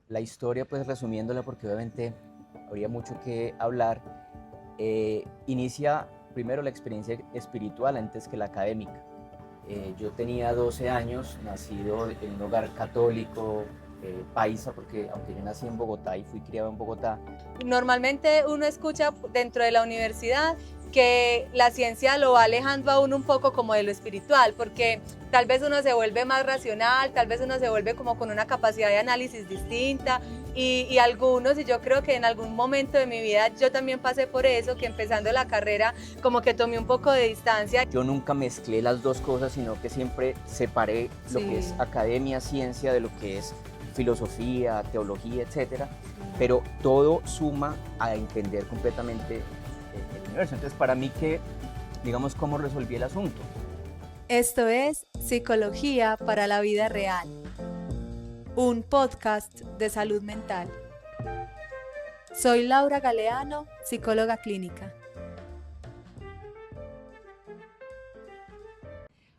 La historia, pues resumiéndola, porque obviamente habría mucho que hablar, inicia primero la experiencia espiritual antes que la académica. Yo tenía 12 años, nacido en un hogar católico, paisa, porque aunque yo nací en Bogotá y fui criado en Bogotá. Normalmente uno escucha dentro de la universidad que la ciencia lo va alejando a uno un poco como de lo espiritual, porque tal vez uno se vuelve más racional, tal vez uno se vuelve como con una capacidad de análisis distinta y algunos, y yo creo que en algún momento de mi vida yo también pasé por eso, que empezando la carrera como que tomé un poco de distancia. Yo nunca mezclé las dos cosas, sino que siempre separé lo que es academia, ciencia, de lo que es filosofía, teología, etcétera, pero todo suma a entender completamente el universo. Entonces, para mí, digamos, ¿cómo resolví el asunto? Esto es Psicología para la Vida Real, un podcast de salud mental. Soy Laura Galeano, psicóloga clínica.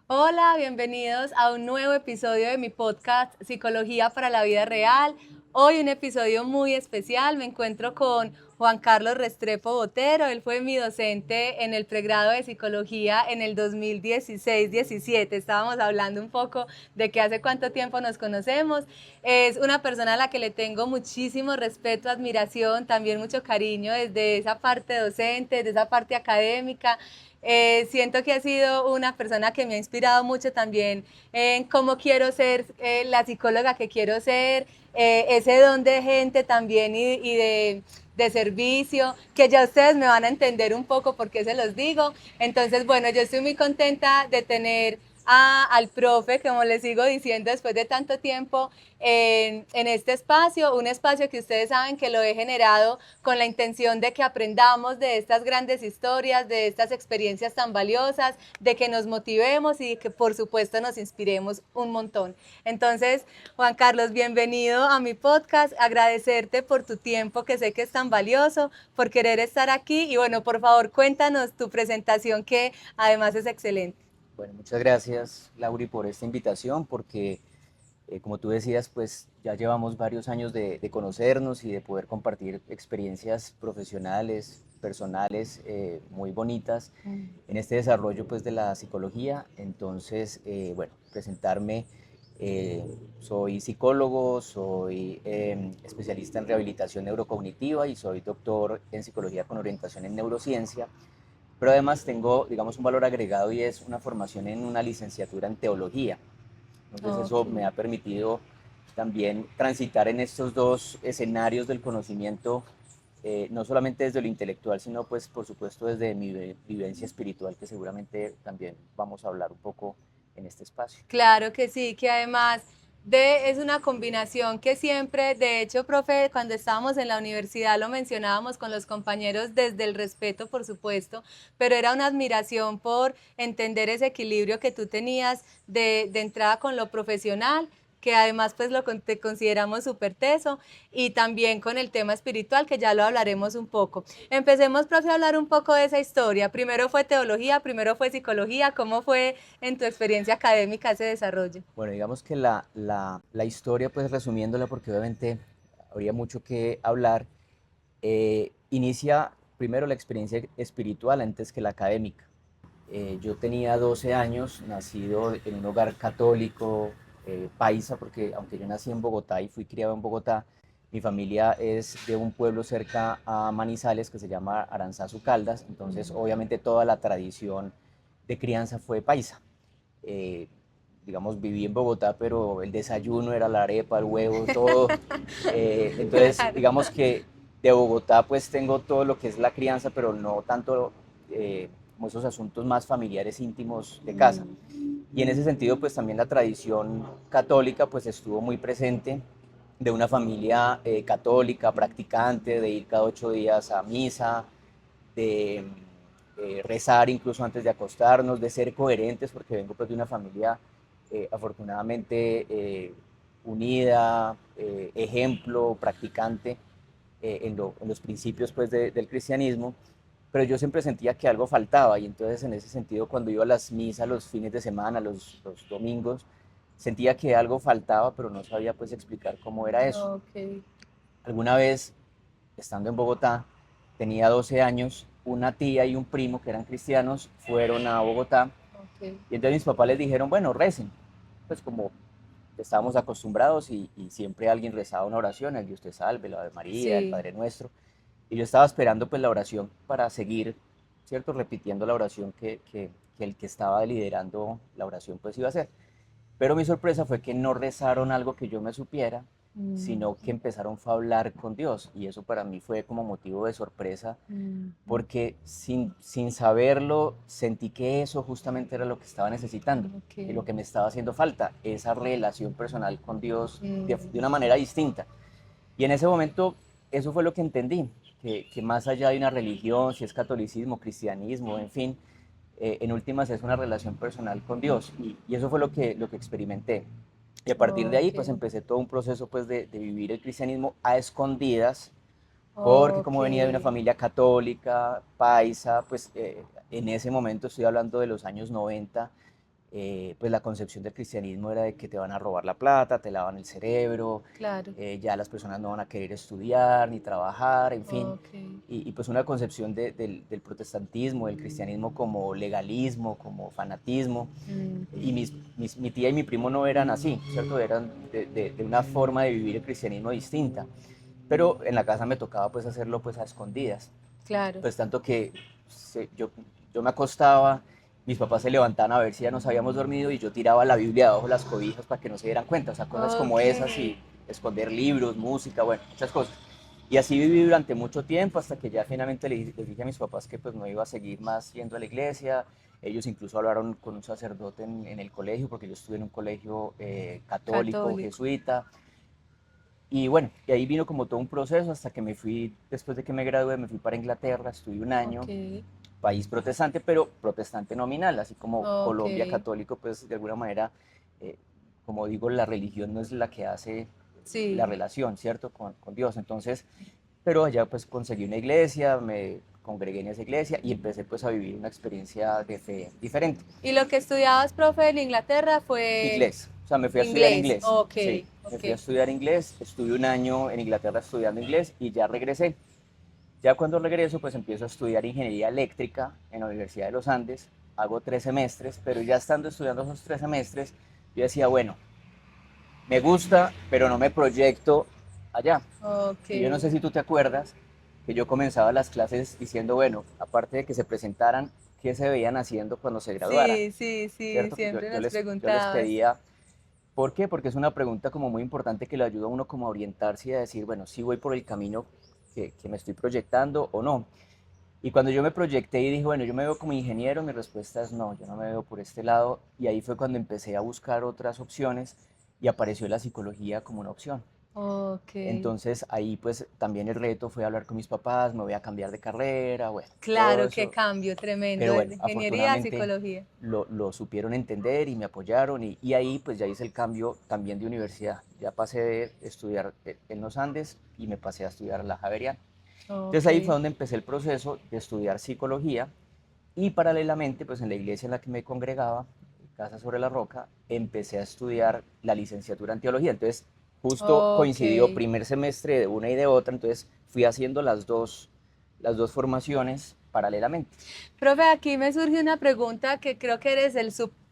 Hola, bienvenidos a un nuevo episodio de mi podcast Psicología para la Vida Real. Hoy un episodio muy especial, me encuentro con Juan Carlos Restrepo Botero. Él fue mi docente en el pregrado de psicología en el 2016-17. Estábamos hablando un poco de que hace cuánto tiempo nos conocemos. Es una persona a la que le tengo muchísimo respeto, admiración, también mucho cariño desde esa parte docente, desde esa parte académica. Siento que ha sido una persona que me ha inspirado mucho también en cómo quiero ser la psicóloga que quiero ser, ese don de gente también y de servicio, que ya ustedes me van a entender un poco por qué se los digo. Entonces, bueno, yo estoy muy contenta de tener al profe, como les sigo diciendo después de tanto tiempo, en este espacio, un espacio que ustedes saben que lo he generado con la intención de que aprendamos de estas grandes historias, de estas experiencias tan valiosas, de que nos motivemos y que por supuesto nos inspiremos un montón. Entonces, Juan Carlos, bienvenido a mi podcast, agradecerte por tu tiempo que sé que es tan valioso, por querer estar aquí y bueno, por favor cuéntanos tu presentación que además es excelente. Bueno, muchas gracias, Lauri, por esta invitación, porque como tú decías, pues ya llevamos varios años de conocernos y de poder compartir experiencias profesionales, personales, muy bonitas en este desarrollo pues de la psicología. Entonces, bueno, presentarme, soy psicólogo, soy especialista en rehabilitación neurocognitiva y soy doctor en psicología con orientación en neurociencia. Pero además tengo, digamos, un valor agregado y es una formación en una licenciatura en teología. Entonces eso me ha permitido también transitar en estos dos escenarios del conocimiento, no solamente desde lo intelectual, sino pues por supuesto desde mi vivencia espiritual, que seguramente también vamos a hablar un poco en este espacio. Claro que sí, que además es una combinación que siempre, de hecho, profe, cuando estábamos en la universidad lo mencionábamos con los compañeros desde el respeto, por supuesto, pero era una admiración por entender ese equilibrio que tú tenías de entrada con lo profesional, que además pues te consideramos súper teso, y también con el tema espiritual, que ya lo hablaremos un poco. Empecemos, profe, a hablar un poco de esa historia. Primero fue teología, primero fue psicología. ¿Cómo fue en tu experiencia académica ese desarrollo? Bueno, digamos que la historia, pues resumiéndola, porque obviamente habría mucho que hablar, inicia primero la experiencia espiritual antes que la académica. Yo tenía 12 años, nacido en un hogar católico, paisa, porque aunque yo nací en Bogotá y fui criado en Bogotá, mi familia es de un pueblo cerca a Manizales que se llama Aranzazu Caldas, entonces obviamente toda la tradición de crianza fue paisa. Eh, digamos, viví en Bogotá, pero el desayuno era la arepa, el huevo, todo. Entonces, Claro. digamos que de Bogotá pues tengo todo lo que es la crianza, pero no tanto como esos asuntos más familiares íntimos de casa. Y en ese sentido pues también la tradición católica pues estuvo muy presente, de una familia católica, practicante, de ir cada 8 días a misa, de rezar incluso antes de acostarnos, de ser coherentes, porque vengo pues de una familia afortunadamente unida, ejemplo, practicante en los principios pues del cristianismo, pero yo siempre sentía que algo faltaba y entonces en ese sentido cuando iba a las misas los fines de semana, los domingos, sentía que algo faltaba, pero no sabía pues explicar cómo era eso. Ok, Alguna vez, estando en Bogotá, tenía 12 años, una tía y un primo que eran cristianos fueron a Bogotá ok. y entonces mis papás les dijeron, bueno, recen, pues como estábamos acostumbrados y siempre alguien rezaba una oración, el Dios te salve, la Ave María, el Sí, Padre Nuestro, y yo estaba esperando pues la oración para seguir, ¿cierto? Repitiendo la oración que el que estaba liderando la oración pues iba a hacer. Pero mi sorpresa fue que no rezaron algo que yo me supiera, mm, sino que empezaron fue a hablar con Dios. Y eso para mí fue como motivo de sorpresa, mm, porque sin saberlo sentí que eso justamente era lo que estaba necesitando y lo ok, que me estaba haciendo falta, esa relación personal con Dios de una mm, manera distinta. Y en ese momento eso fue lo que entendí, que más allá de una religión, si es catolicismo, cristianismo, en fin, en últimas es una relación personal con Dios y eso fue lo que experimenté. Y a partir de ahí pues ok, empecé todo un proceso pues de vivir el cristianismo a escondidas, porque ok, como venía de una familia católica, paisa, pues en ese momento estoy hablando de los años 90, pues la concepción del cristianismo era de que te van a robar la plata, te lavan el cerebro, claro, ya las personas no van a querer estudiar ni trabajar, en fin. ok, Y pues una concepción del protestantismo, del cristianismo como legalismo, como fanatismo. Y ujú, mi tía y mi primo no eran así, ¿cierto? Eran de una forma de vivir el cristianismo distinta. Pero en la casa me tocaba pues hacerlo pues a escondidas. claro, Pues tanto que yo me acostaba, mis papás se levantaban a ver si ya nos habíamos dormido y yo tiraba la Biblia debajo de las cobijas para que no se dieran cuenta. O sea, cosas como ok, esas y esconder libros, música, bueno, muchas cosas. Y así viví durante mucho tiempo hasta que ya finalmente les dije a mis papás que pues no iba a seguir más yendo a la iglesia. Ellos incluso hablaron con un sacerdote en el colegio porque yo estuve en un colegio católico, católico, jesuita. Y bueno, y ahí vino como todo un proceso hasta que me fui, después de que me gradué, me fui para Inglaterra, estuve un ok, año, país protestante, pero protestante nominal, así como ok, Colombia católico, pues de alguna manera, eh, como digo, la religión no es la que hace la sí. relación, ¿cierto? Con Dios. Entonces, pero allá pues conseguí una iglesia, me congregué en esa iglesia y empecé pues a vivir una experiencia de fe diferente. Y lo que estudiabas, profe, en Inglaterra fue Inglés, o sea, me fui a estudiar inglés, inglés, ok, sí, me ok, fui a estudiar inglés, estuve un año en Inglaterra estudiando inglés y ya regresé. Ya cuando regreso, pues empiezo a estudiar ingeniería eléctrica en la Universidad de los Andes, hago 3 semestres, pero ya estando estudiando esos 3 semestres, yo decía, bueno, me gusta, pero no me proyecto allá. ok. Y yo no sé si tú te acuerdas que yo comenzaba las clases diciendo, bueno, aparte de que se presentaran, ¿qué se veían haciendo cuando se graduaran? Sí, sí, sí, ¿Cierto? siempre Yo nos les preguntabas. pedía, ¿por qué? Porque es una pregunta como muy importante que le ayuda a uno como a orientarse y a decir, bueno, si voy por el camino que me estoy proyectando o no. Y cuando yo me proyecté y dije, bueno, yo me veo como ingeniero, mi respuesta es no, yo no me veo por este lado. Y ahí fue cuando empecé a buscar otras opciones y apareció la psicología como una opción. Ok. Entonces ahí pues también el reto fue hablar con mis papás, me voy a cambiar de carrera, bueno, todo Claro, qué eso. cambio tremendo Pero de bueno, ingeniería a afortunadamente psicología. lo supieron entender y me apoyaron y ahí pues ya hice el cambio también de universidad. Ya pasé de estudiar en los Andes y me pasé a estudiar a la Javeriana. Entonces ahí fue Ok. donde empecé el proceso de estudiar psicología y paralelamente, pues en la iglesia en la que me congregaba, Casa sobre la Roca, empecé a estudiar la licenciatura en teología. Entonces justo Ok. coincidió primer semestre de una y de otra, entonces fui haciendo las dos formaciones paralelamente. Profe, aquí me surge una pregunta que creo que eres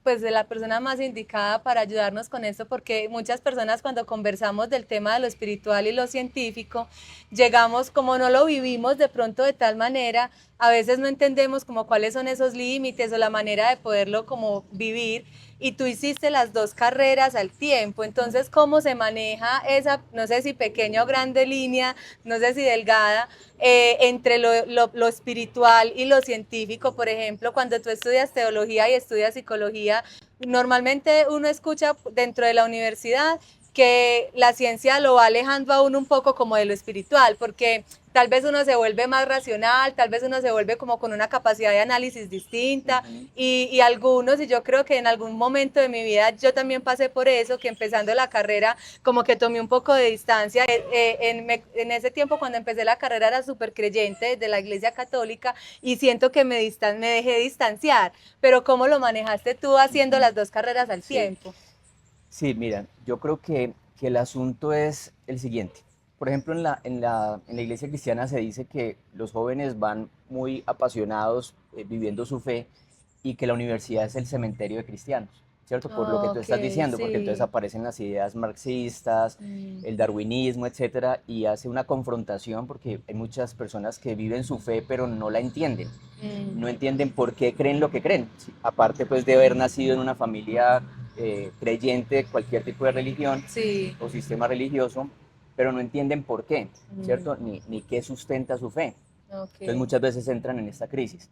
pues de la persona más indicada para ayudarnos con esto, porque muchas personas cuando conversamos del tema de lo espiritual y lo científico, llegamos, como no lo vivimos de pronto de tal manera, a veces no entendemos como cuáles son esos límites o la manera de poderlo como vivir. Y tú hiciste las dos carreras al tiempo, entonces, ¿cómo se maneja esa, no sé si pequeña o grande línea, no sé si delgada, entre lo espiritual y lo científico? Por ejemplo, cuando tú estudias teología y estudias psicología, normalmente uno escucha dentro de la universidad que la ciencia lo va alejando a uno un poco como de lo espiritual, porque tal vez uno se vuelve más racional, tal vez uno se vuelve como con una capacidad de análisis distinta Ujú. y algunos, y yo creo que en algún momento de mi vida yo también pasé por eso, que empezando la carrera como que tomé un poco de distancia. En ese tiempo cuando empecé la carrera era súper creyente de la iglesia católica y siento que me dejé distanciar, pero ¿cómo lo manejaste tú haciendo Ujú. las dos carreras al Sí, tiempo? Sí, mira, yo creo que el asunto es el siguiente. Por ejemplo, en la iglesia cristiana se dice que los jóvenes van muy apasionados viviendo su fe y que la universidad es el cementerio de cristianos, ¿cierto? Por lo que tú Ok, estás diciendo, porque entonces sí. aparecen las ideas marxistas, Mm, el darwinismo, etcétera, y hace una confrontación porque hay muchas personas que viven su fe pero no la entienden. No mm, entienden por qué creen lo que creen. Sí, aparte pues de haber nacido en una familia creyente de cualquier tipo de religión sí. o sistema religioso, pero no entienden por qué, Mm, ¿cierto? Ni qué sustenta su fe. Entonces ok. muchas veces entran en esta crisis.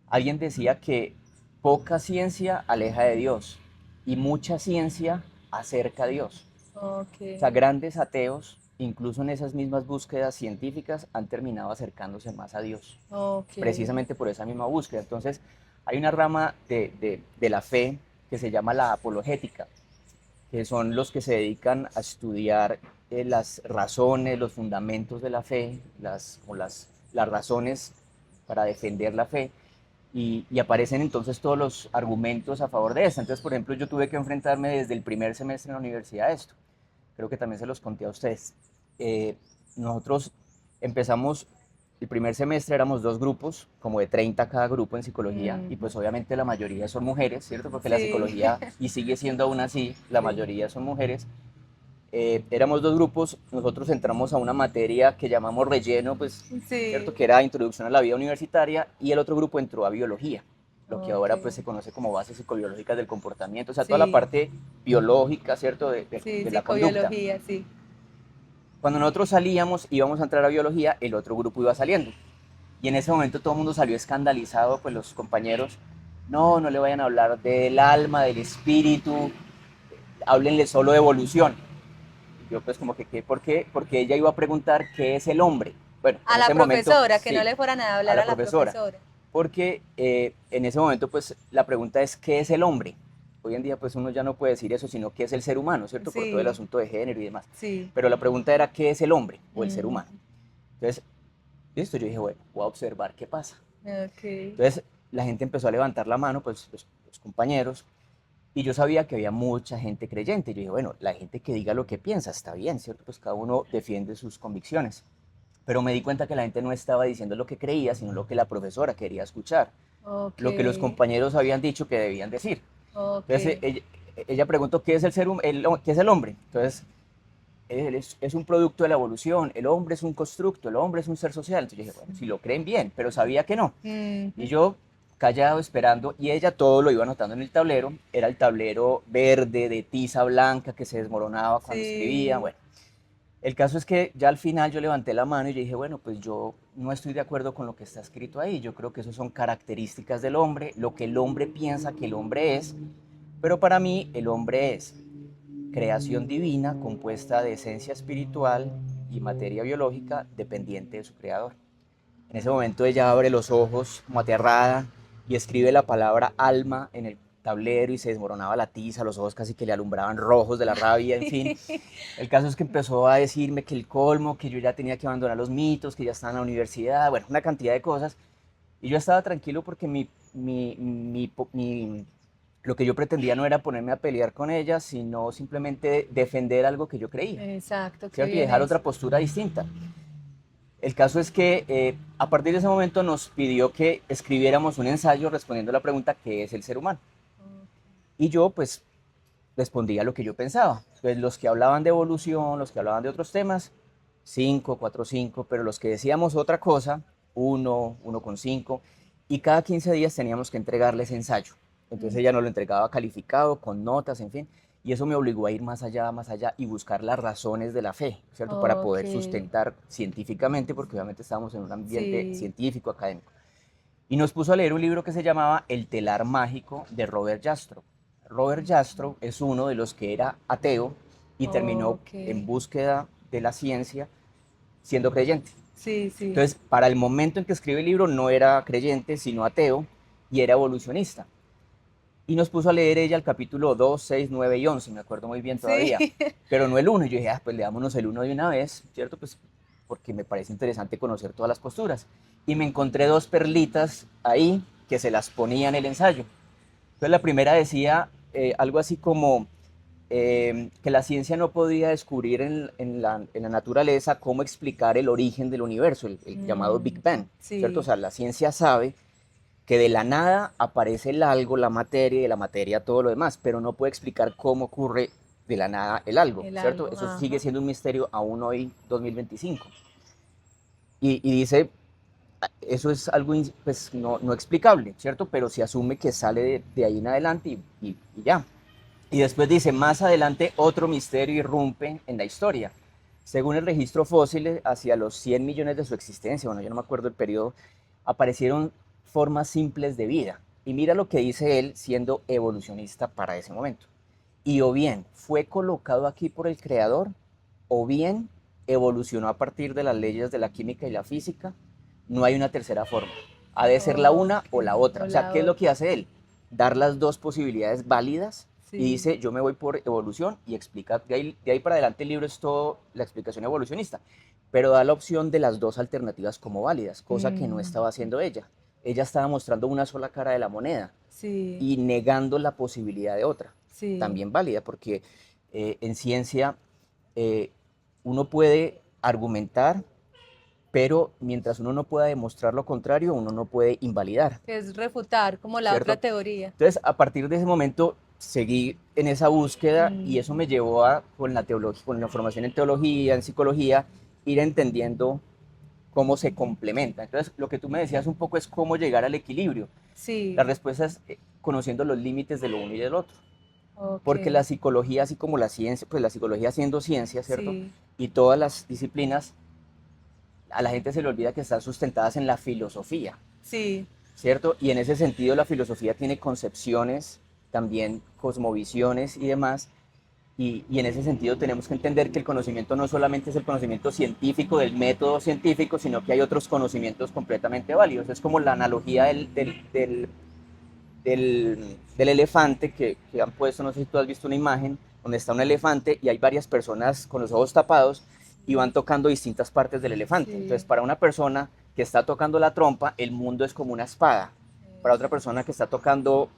Alguien decía que poca ciencia aleja de Dios y mucha ciencia acerca a Dios. Ok. O sea, grandes ateos, incluso en esas mismas búsquedas científicas, han terminado acercándose más a Dios, Ok. precisamente por esa misma búsqueda. Entonces, hay una rama de la fe que se llama la apologética, que son los que se dedican a estudiar las razones, los fundamentos de la fe, las razones para defender la fe, y aparecen entonces todos los argumentos a favor de esta. Entonces, por ejemplo, yo tuve que enfrentarme desde el primer semestre en la universidad a esto. Creo que también se los conté a ustedes. Eh, Nosotros empezamos, el primer semestre éramos dos grupos, como de 30 cada grupo en psicología, y Ujú. pues obviamente la mayoría son mujeres, ¿cierto? Porque la Sí. psicología, y sigue siendo aún así, la Sí. mayoría son mujeres. Éramos dos grupos, nosotros entramos a una materia que llamamos relleno, pues, ¿cierto? Sí. Que era introducción a la vida universitaria, y el otro grupo entró a biología, lo que Ok. ahora pues se conoce como bases psicobiológicas del comportamiento, o sea, toda la Sí. parte biológica, ¿cierto? Sí, De la conducta. psicobiología, sí. Cuando nosotros salíamos, íbamos a entrar a biología, el otro grupo iba saliendo. Y en ese momento todo el mundo salió escandalizado, pues los compañeros, no, no le vayan a hablar del alma, del espíritu, háblenle solo de evolución. Y yo pues como que, ¿qué? ¿Por qué? Porque ella iba a preguntar qué es el hombre. Bueno, en A la ese momento, profesora, que no sí, le fueran a a hablar la a la profesora. profesora. Porque en ese momento pues la pregunta es, ¿qué es el hombre? Hoy en día pues uno ya no puede decir eso, sino qué es el ser humano, ¿cierto? Por todo el Sí, asunto de género y demás. sí. Pero la pregunta era, ¿qué es el hombre o el ser Mm, humano? Entonces, listo, yo dije, bueno, voy a observar qué pasa. ok. Entonces, la gente empezó a levantar la mano, pues los compañeros, y yo sabía que había mucha gente creyente. Yo dije, bueno, la gente que diga lo que piensa, está bien, ¿cierto? Pues cada uno defiende sus convicciones. Pero me di cuenta que la gente no estaba diciendo lo que creía, sino lo que la profesora quería escuchar, Ok. lo que los compañeros habían dicho que debían decir. Ok. Entonces, ella preguntó, ¿qué es qué es el hombre? Entonces, él es un producto de la evolución, el hombre es un constructo, el hombre es un ser social. Entonces yo dije, bueno, si lo creen bien, pero sabía que no. Y Ujú. yo callado esperando, y ella todo lo iba anotando en el tablero, era el tablero verde de tiza blanca que se desmoronaba cuando escribía. Sí. Bueno, el caso es que ya al final yo levanté la mano y yo dije, bueno, pues yo no estoy de acuerdo con lo que está escrito ahí, yo creo que eso son características del hombre, lo que el hombre piensa que el hombre es, pero para mí el hombre es creación divina compuesta de esencia espiritual y materia biológica dependiente de su creador. En ese momento ella abre los ojos como aterrada y escribe la palabra alma en el tablero y se desmoronaba la tiza, los ojos casi que le alumbraban rojos de la rabia, en fin. El caso es que empezó a decirme que el colmo, que yo ya tenía que abandonar los mitos, que ya estaba en la universidad, bueno, una cantidad de cosas. Y yo estaba tranquilo porque lo que yo pretendía no era ponerme a pelear con ella, sino simplemente defender algo que yo creía, Exacto, qué ¿cierto? Y bien dejar eso. otra postura distinta. El caso es que a partir de ese momento nos pidió que escribiéramos un ensayo respondiendo a la pregunta ¿qué es el ser humano? Ok. Y yo pues respondía lo que yo pensaba. Entonces los que hablaban de evolución, los que hablaban de otros temas, 5, 4, 5, pero los que decíamos otra cosa, 1, 1,5, y cada 15 días teníamos que entregarles ese ensayo. Entonces Mm, ella nos lo entregaba calificado, con notas, en fin, y eso me obligó a ir más allá y buscar las razones de la fe, ¿cierto? Para ok. poder sustentar científicamente, porque obviamente estábamos en un ambiente Sí. científico, académico. Y nos puso a leer un libro que se llamaba El telar mágico de Robert Jastrow. Robert Jastrow es uno de los que era ateo y terminó Ok. en búsqueda de la ciencia siendo creyente. Sí, sí. Entonces, para el momento en que escribe el libro no era creyente, sino ateo y era evolucionista. Y nos puso a leer ella el capítulo 2, 6, 9 y 11, me acuerdo muy bien todavía, Sí. pero no el uno. Y yo dije, pues leámonos el uno de una vez, ¿cierto? Pues porque me parece interesante conocer todas las posturas. Y me encontré dos perlitas ahí que se las ponía en el ensayo. Entonces la primera decía algo así como, que la ciencia no podía descubrir en la naturaleza cómo explicar el origen del universo, el llamado Big Bang, ¿cierto? O Sí, sea, la ciencia sabe que de la nada aparece el algo, la materia, y de la materia todo lo demás, pero no puede explicar cómo ocurre de la nada el algo, el ¿cierto? algo, Eso sigue ajá. siendo un misterio aún hoy, 2025. Y dice, eso es algo pues, no explicable, ¿cierto? Pero se asume que sale de ahí en adelante y ya. Y después dice, más adelante otro misterio irrumpe en la historia. Según el registro fósil, hacia los 100 millones de su existencia, bueno, yo no me acuerdo el periodo, aparecieron formas simples de vida. Y mira lo que dice él siendo evolucionista para ese momento. Y o bien fue colocado aquí por el creador, o bien evolucionó a partir de las leyes de la química y la física. No hay una tercera forma. Ha de ser la una Ok, o la otra. o O sea, la ¿qué es lo que otra. hace él? Dar las dos posibilidades válidas y Sí. dice, yo me voy por evolución y explica, de ahí para adelante el libro es todo la explicación evolucionista, pero da la opción de las dos alternativas como válidas, cosa que no estaba Mm, haciendo ella. Ella estaba mostrando una sola cara de la moneda sí, y negando la posibilidad de otra, sí. también válida, porque en ciencia eh, uno puede argumentar, pero mientras uno no pueda demostrar lo contrario, uno no puede invalidar, Que es refutar como la otra ¿cierto? teoría. Entonces, a partir de ese momento, seguí en esa búsqueda y eso Mm, me llevó a, con la teología, con la formación en teología, en psicología, ir entendiendo cómo se complementa. Entonces, lo que tú me decías un poco es cómo llegar al equilibrio. La sí, respuesta es conociendo los límites de lo uno y del otro. ok, Porque la psicología, así como la ciencia, pues la psicología siendo ciencia, ¿cierto? sí, Y todas las disciplinas, a la gente se le olvida que están sustentadas en la filosofía, sí, ¿cierto? Y en ese sentido la filosofía tiene concepciones, también cosmovisiones y demás, y en ese sentido tenemos que entender que el conocimiento no solamente es el conocimiento científico del método científico, sino que hay otros conocimientos completamente válidos. Es como la analogía del elefante que han puesto, no sé si tú has visto una imagen, donde está un elefante y hay varias personas con los ojos tapados y van tocando distintas partes del elefante. Entonces, sí, para una persona que está tocando la trompa, el mundo es como una espada. Para otra persona que está tocando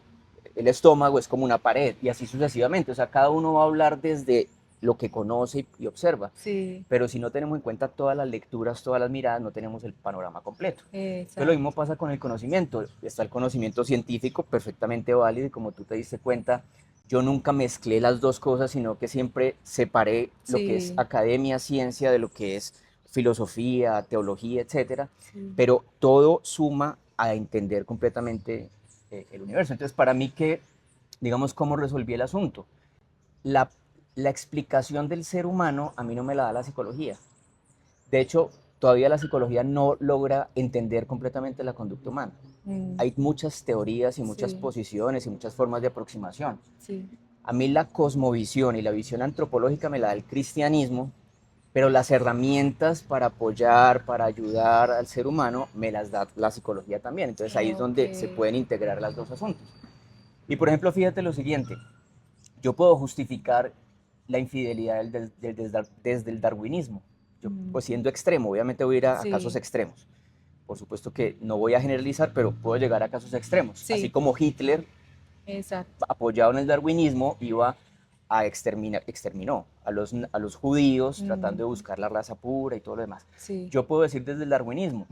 el estómago es como una pared y así sucesivamente. O sea, cada uno va a hablar desde lo que conoce y observa. sí, Pero si no tenemos en cuenta todas las lecturas, todas las miradas, no tenemos el panorama completo. Entonces lo mismo exacto. pasa con el conocimiento. Está el conocimiento científico perfectamente válido y como tú te diste cuenta, yo nunca mezclé las dos cosas, sino que siempre separé lo que es Sí, academia, ciencia, de lo que es filosofía, teología, etcétera. sí, Pero todo suma a entender completamente el universo. Entonces, para mí que, digamos, ¿cómo resolví el asunto? La, la explicación del ser humano a mí no me la da la psicología. De hecho, todavía la psicología no logra entender completamente la conducta humana. mm, Hay muchas teorías y muchas sí, posiciones y muchas formas de aproximación. sí, A mí la cosmovisión y la visión antropológica me la da el cristianismo, pero las herramientas para apoyar, para ayudar al ser humano, me las da la psicología también. Entonces ahí es ok, donde se pueden integrar las dos asuntos. Y por ejemplo, fíjate lo siguiente, yo puedo justificar la infidelidad desde el darwinismo, yo, pues mm, siendo extremo, obviamente voy a ir a casos sí, extremos. Por supuesto que no voy a generalizar, pero puedo llegar a casos extremos. Así sí, como Hitler, exacto. apoyado en el darwinismo, iba a exterminó a los judíos tratando de Mm, buscar la raza pura y todo lo demás. sí, Yo puedo decir desde el darwinismo,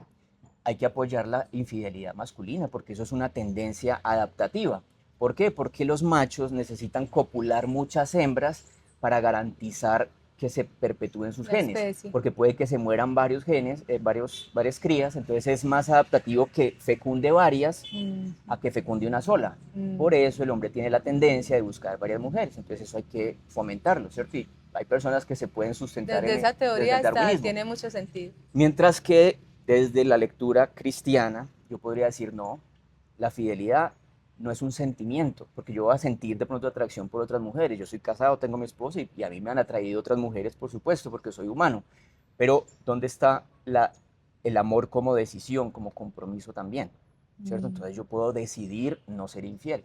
hay que apoyar la infidelidad masculina, porque eso es una tendencia adaptativa. ¿Por qué? Porque los machos necesitan copular muchas hembras para garantizar que se perpetúen sus la genes, especie. porque puede que se mueran varios genes, varias crías, entonces es más adaptativo que fecunde varias Mm, a que fecunde una sola. Por mm. eso el hombre tiene la tendencia de buscar varias mujeres, entonces eso hay que fomentarlo, ¿cierto? Y hay personas que se pueden sustentar Desde esa desde teoría el está, darwinismo. tiene mucho sentido. Mientras que desde la lectura cristiana, yo podría decir, no, la fidelidad no es un sentimiento, porque yo voy a sentir de pronto atracción por otras mujeres. Yo soy casado, tengo mi esposa y a mí me han atraído otras mujeres, por supuesto, porque soy humano. Pero ¿dónde está el amor como decisión, como compromiso también? ¿Cierto? Mm, Entonces yo puedo decidir no ser infiel,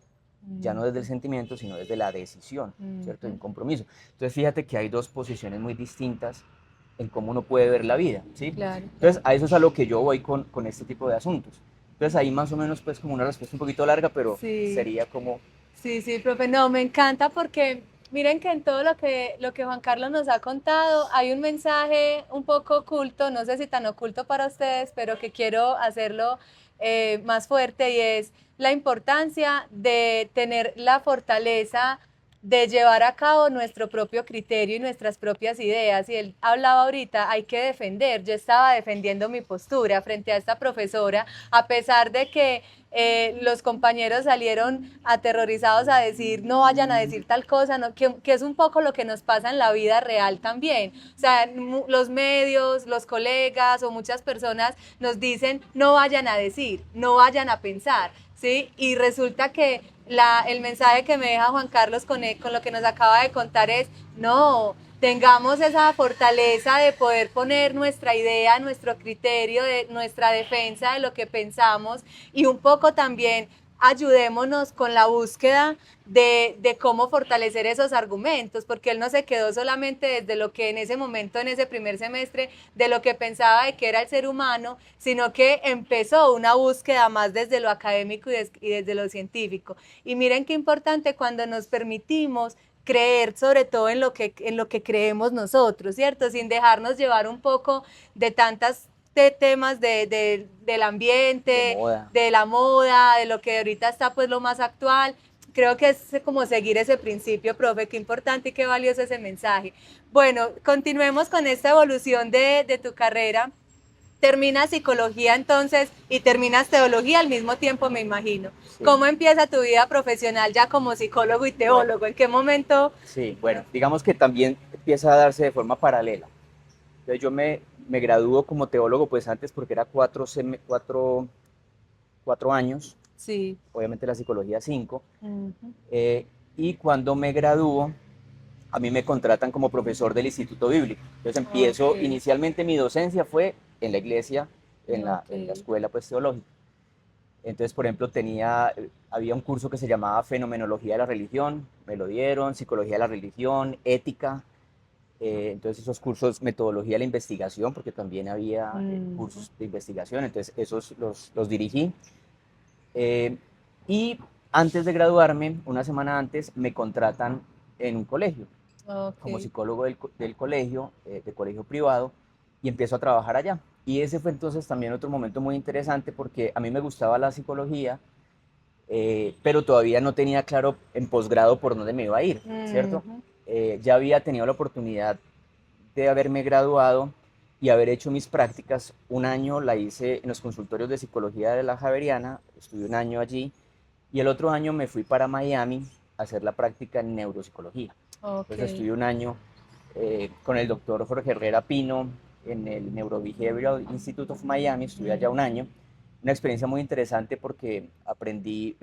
ya no desde el mm, sentimiento, sino desde la decisión, ¿cierto? De mm, un compromiso. Entonces fíjate que hay dos posiciones muy distintas en cómo uno puede ver la vida, ¿sí? claro, Entonces, claro. a eso es a lo que yo voy con este tipo de asuntos. Entonces, ahí más o menos, como una respuesta un poquito larga, pero Sí, sería como, sí, sí, profe. No, me encanta porque Miren que en todo lo que Juan Carlos nos ha contado hay un mensaje un poco oculto, no sé si tan oculto para ustedes, pero que quiero hacerlo más fuerte, y es la importancia de tener la fortaleza de llevar a cabo nuestro propio criterio y nuestras propias ideas. Y él hablaba ahorita, hay que defender. Yo estaba defendiendo mi postura frente a esta profesora, a pesar de que los compañeros salieron aterrorizados a decir, no vayan a decir tal cosa, no, que es un poco lo que nos pasa en la vida real también. O sea, los medios, los colegas o muchas personas nos dicen, no vayan a decir, no vayan a pensar, ¿sí? Y resulta que el mensaje que me deja Juan Carlos con lo que nos acaba de contar es, no, tengamos esa fortaleza de poder poner nuestra idea, nuestro criterio, de nuestra defensa de lo que pensamos, y un poco también ayudémonos con la búsqueda de cómo fortalecer esos argumentos, porque él no se quedó solamente desde lo que en ese momento, en ese primer semestre, de lo que pensaba de que era el ser humano, sino que empezó una búsqueda más desde lo académico y desde lo científico. Y miren qué importante cuando nos permitimos creer sobre todo en lo que creemos nosotros, ¿cierto? Sin dejarnos llevar un poco de tantas temas del ambiente, de la moda, de lo que ahorita está pues lo más actual. Creo que es como seguir ese principio, profe, qué importante y qué valioso ese mensaje. Bueno, continuemos con esta evolución de tu carrera. Terminas psicología entonces y terminas teología al mismo tiempo, me imagino. Sí. ¿Cómo empieza tu vida profesional ya como psicólogo y teólogo? Bueno, ¿en qué momento? Sí, bueno, digamos que también empieza a darse de forma paralela. Entonces yo me gradúo como teólogo pues antes porque era 4 años, sí. Obviamente la psicología 5, y cuando me gradúo a mí me contratan como profesor del Instituto Bíblico. Entonces empiezo, inicialmente mi docencia fue en la iglesia, en la escuela pues teológica. Entonces, por ejemplo, había un curso que se llamaba Fenomenología de la Religión, me lo dieron, Psicología de la Religión, Ética, entonces esos cursos, Metodología de la Investigación, porque también había cursos de investigación, entonces esos los dirigí. Y antes de graduarme, una semana antes, me contratan en un colegio, como psicólogo del colegio, de colegio privado, y empiezo a trabajar allá. Y ese fue entonces también otro momento muy interesante porque a mí me gustaba la psicología, pero todavía no tenía claro en posgrado por dónde me iba a ir, ¿cierto? Ya había tenido la oportunidad de haberme graduado y haber hecho mis prácticas. Un año la hice en los consultorios de psicología de la Javeriana, estuve un año allí, y el otro año me fui para Miami a hacer la práctica en neuropsicología. Entonces estuve un año con el doctor Jorge Herrera Pino en el Neurobehavioral Institute of Miami, estuve allá un año. Una experiencia muy interesante porque aprendí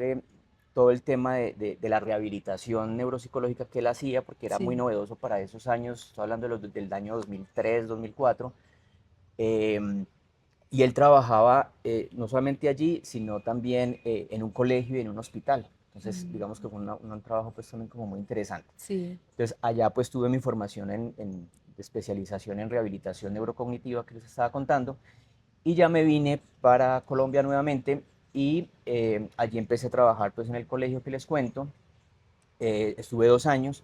todo el tema de la rehabilitación neuropsicológica que él hacía, porque era muy novedoso para esos años, estoy hablando del año 2003, 2004. Y él trabajaba no solamente allí, sino también en un colegio y en un hospital. Entonces, digamos que fue un trabajo pues también como muy interesante. Sí. Entonces, allá pues tuve mi formación de especialización en rehabilitación neurocognitiva que les estaba contando, y ya me vine para Colombia nuevamente y allí empecé a trabajar pues en el colegio que les cuento. Estuve 2 años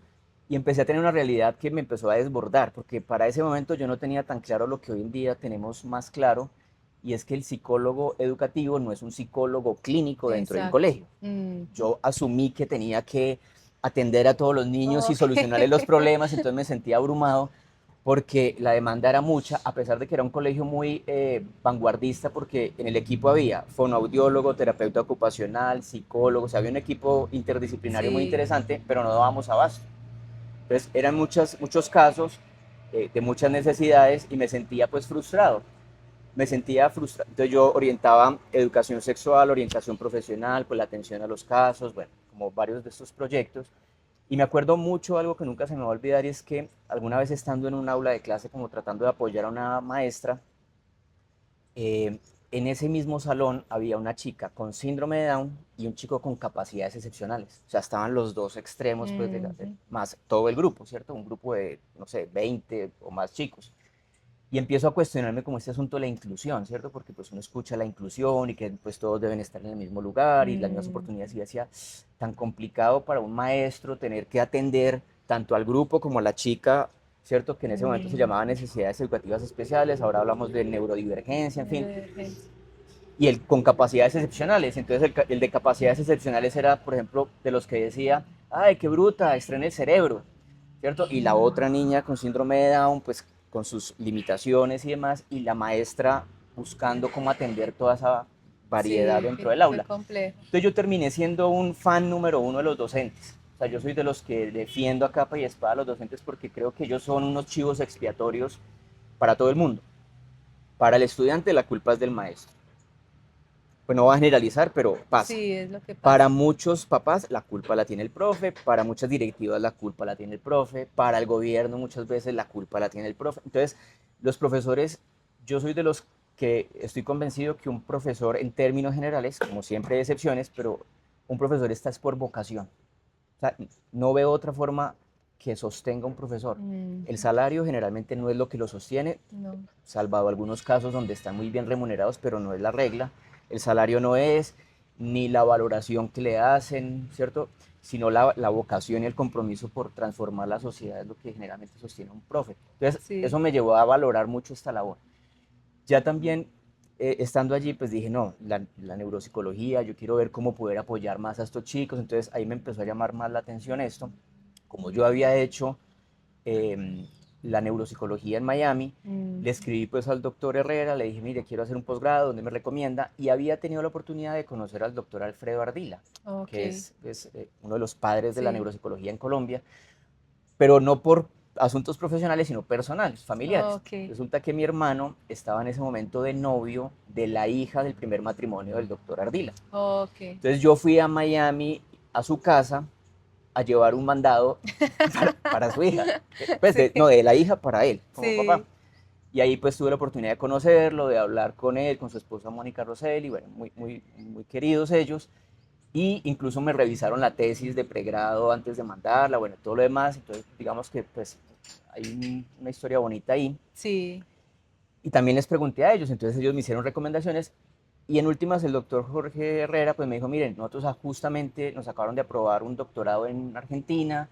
y empecé a tener una realidad que me empezó a desbordar, porque para ese momento yo no tenía tan claro lo que hoy en día tenemos más claro, y es que el psicólogo educativo no es un psicólogo clínico dentro del colegio. Yo asumí que tenía que atender a todos los niños y solucionarles los problemas, entonces me sentía abrumado porque la demanda era mucha, a pesar de que era un colegio muy vanguardista, porque en el equipo había fonoaudiólogo, terapeuta ocupacional, psicólogo, o sea, había un equipo interdisciplinario muy interesante, pero no dábamos abasto. Entonces eran muchos casos de muchas necesidades y me sentía pues frustrado. Me sentía frustrado. Entonces yo orientaba educación sexual, orientación profesional, pues la atención a los casos, bueno, como varios de estos proyectos. Y me acuerdo mucho algo que nunca se me va a olvidar, y es que alguna vez estando en un aula de clase como tratando de apoyar a una maestra, en ese mismo salón había una chica con síndrome de Down y un chico con capacidades excepcionales. O sea, estaban los dos extremos, pues, más todo el grupo, ¿cierto? Un grupo de, no sé, 20 o más chicos. Y empiezo a cuestionarme como este asunto de la inclusión, ¿cierto? Porque pues uno escucha la inclusión y que pues todos deben estar en el mismo lugar y las mismas oportunidades, y decía, tan complicado para un maestro tener que atender tanto al grupo como a la chica, ¿cierto? Que en ese momento se Mm, llamaba necesidades educativas especiales, ahora hablamos de neurodivergencia, en fin, neurodivergencia. y el con capacidades excepcionales. Entonces el de capacidades excepcionales era, por ejemplo, de los que decía, ay, qué bruta, estrena el cerebro, ¿cierto? Y la otra niña con síndrome de Down, pues con sus limitaciones y demás, y la maestra buscando cómo atender toda esa variedad Sí, dentro qué, del qué aula. complejo. Entonces yo terminé siendo un fan número uno de los docentes. O sea, yo soy de los que defiendo a capa y espada a los docentes porque creo que ellos son unos chivos expiatorios para todo el mundo. Para el estudiante la culpa es del maestro. Pues no va a generalizar, pero pasa. Sí, es lo que Para pasa. muchos papás la culpa la tiene el profe, para muchas directivas la culpa la tiene el profe, para el gobierno muchas veces la culpa la tiene el profe. Entonces, los profesores, yo soy de los que estoy convencido que un profesor en términos generales, como siempre hay excepciones, pero un profesor está es por vocación. O sea, no veo otra forma que sostenga un profesor. Mm, El salario generalmente no es lo que lo sostiene, no. salvado algunos casos donde están muy bien remunerados, pero no es la regla. El salario no es ni la valoración que le hacen, ¿cierto? Sino la vocación y el compromiso por transformar la sociedad es lo que generalmente sostiene un profe. Entonces, Sí. eso me llevó a valorar mucho esta labor. Ya también, estando allí, pues dije, no, la neuropsicología, yo quiero ver cómo poder apoyar más a estos chicos. Entonces, ahí me empezó a llamar más la atención esto. Como yo había hecho eh, la neuropsicología en Miami, Mm, le escribí pues al doctor Herrera, le dije, mire, quiero hacer un posgrado, ¿dónde me recomienda? Y había tenido la oportunidad de conocer al doctor Alfredo Ardila, ok, que es pues, uno de los padres de la sí. neuropsicología en Colombia, pero no por asuntos profesionales, sino personales, familiares. Ok. Resulta que mi hermano estaba en ese momento de novio de la hija del primer matrimonio del doctor Ardila. Ok. Entonces yo fui a Miami, a su casa, a llevar un mandado para su hija. Pues Sí, no, de la hija para él, como papá. sí. Y ahí pues tuve la oportunidad de conocerlo, de hablar con él, con su esposa Mónica Rosselli, bueno, muy queridos ellos. Y incluso me revisaron la tesis de pregrado antes de mandarla, bueno, todo lo demás. Entonces, digamos que pues hay una historia bonita ahí. Sí. Y también les pregunté a ellos, entonces ellos me hicieron recomendaciones. Y en últimas, el doctor Jorge Herrera pues me dijo, miren, nosotros justamente nos acabaron de aprobar un doctorado en Argentina,